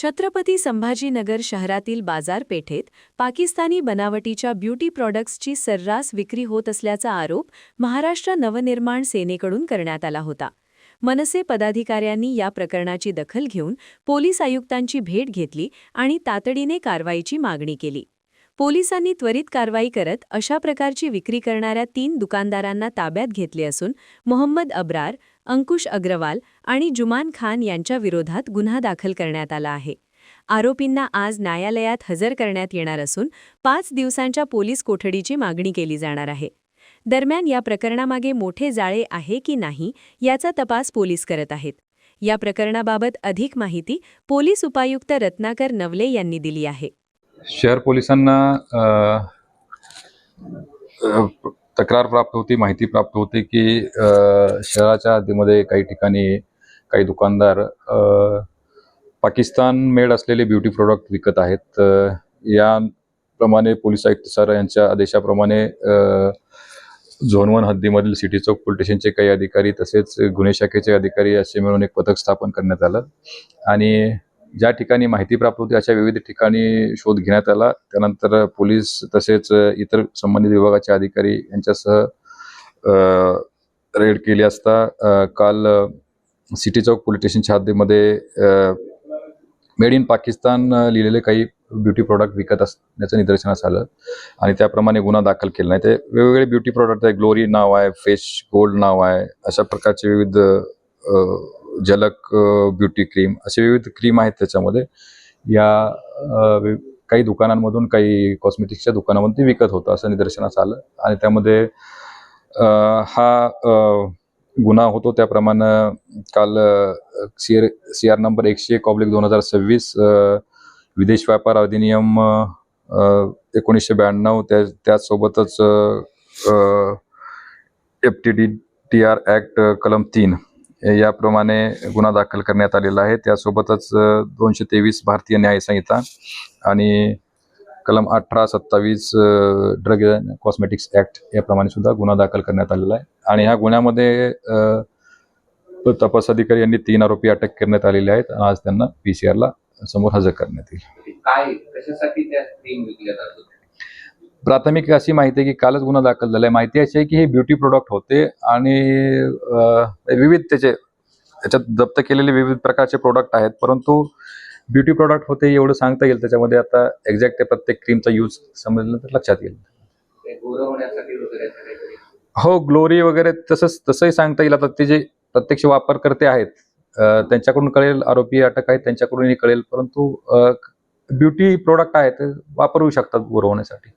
छत्रपती संभाजीनगर शहरातील बाजारपेठेत पाकिस्तानी बनावटीच्या ब्युटी प्रॉडक्ट्सची सर्रास विक्री होत असल्याचा आरोप महाराष्ट्र नवनिर्माण सेनेकडून करण्यात आला होता. मनसे पदाधिकाऱ्यांनी या प्रकरणाची दखल घेऊन पोलीस आयुक्तांची भेट घेतली आणि तातडीने कारवाईची मागणी केली. पोलिसांनी त्वरित कारवाई करत अशा प्रकारची विक्री करणाऱ्या 3 दुकानदारांना ताब्यात घेतले असून मोहम्मद अब्रार, अंकुश अग्रवाल आणि जुमान खान यांच्या विरोधात गुन्हा दाखल करण्यात आला आहे. आरोपींना आज न्यायालयात हजर करण्यात येणार असून 5 दिवसांच्या पोलीस कोठडीची मागणी केली जाणार आहे. दरम्यान या प्रकरणामागे मोठे जाळे आहे की नाही याचा तपास पोलीस करत आहेत. या प्रकरणाबाबत अधिक माहिती पोलीस उपायुक्त रत्नाकर नवले यांनी दिली आहे. शहर पोलिसांना तक्रार प्राप्त होती, माहिती प्राप्त होती की शहराच्या हद्दीमध्ये काही ठिकाणी काही दुकानदार पाकिस्तान मेड असलेले ब्युटी प्रोडक्ट विकत आहेत. याप्रमाणे पोलीस आयुक्त सर यांच्या आदेशाप्रमाणे झोन 1 हद्दीमधील सिटी चौक पोलीस स्टेशनचे काही अधिकारी तसेच गुन्हे शाखेचे अधिकारी असे मिळून एक पथक स्थापन करण्यात आलं आणि ज्या ठिकाणी माहिती प्राप्त होती अशा विविध ठिकाणी शोध घेण्यात आला. त्यानंतर पोलीस तसेच इतर संबंधित विभागाचे अधिकारी यांच्यासह रेड केली असता काल सिटी चौक पोलीस स्टेशनच्या हद्दीमध्ये मेड इन पाकिस्तान लिहिलेले काही ब्युटी प्रॉडक्ट विकत असण्याचं निदर्शनास आलं आणि त्याप्रमाणे गुन्हा दाखल केला नाही. ते वेगवेगळे ब्युटी प्रॉडक्ट आहे, ग्लोरी नाव आहे, फेस गोल्ड नाव आहे, अशा प्रकारचे विविध झलक ब्युटी क्रीम असे विविध क्रीम आहेत. त्याच्यामध्ये या काही दुकानांमधून काही कॉस्मेटिक्सच्या दुकानामधून ते विकत होतं असं निदर्शनास आलं आणि त्यामध्ये हा गुन्हा होतो. त्याप्रमाणे काल CR नंबर 101/2026 विदेश व्यापार अधिनियम 1992 त्यासोबतच FTDR ॲक्ट कलम 3 याप्रमाणे गुन्हा दाखल करण्यात आलेला आहे. त्यासोबतच 223 भारतीय न्याय संहिता आणि कलम 18-27 ड्रग कॉस्मेटिक्स ॲक्ट याप्रमाणे सुद्धा गुन्हा दाखल करण्यात आलेला आहे आणि ह्या गुन्ह्यामध्ये तपास अधिकारी यांनी 3 आरोपी अटक करण्यात आलेले आहेत आणि आज त्यांना PCR समोर हजर करण्यात येईल. काय कशासाठी त्या क्रीम विकल्या जातात? प्राथमिक अशी माहिती आहे की कालच गुन्हा दाखल झालाय. माहिती अशी आहे की हे ब्युटी प्रोडक्ट होते आणि विविध त्याच्यात जप्त केलेले विविध प्रकारचे प्रोडक्ट आहेत, परंतु ब्युटी प्रोडक्ट होते एवढं सांगता येईल. त्याच्यामध्ये आता एक्झॅक्ट प्रत्येक क्रीमचा यूज समजलं तर लक्षात येईल. हो, ग्लोरी वगैरे तसंही सांगता येईल. आता ते जे प्रत्यक्ष वापरकर्ते आहेत त्यांच्याकडून कळेल, आरोपी अटक आहेत त्यांच्याकडूनही कळेल, परंतु ब्युटी प्रोडक्ट आहेत वापरू शकतात गोरवण्यासाठी.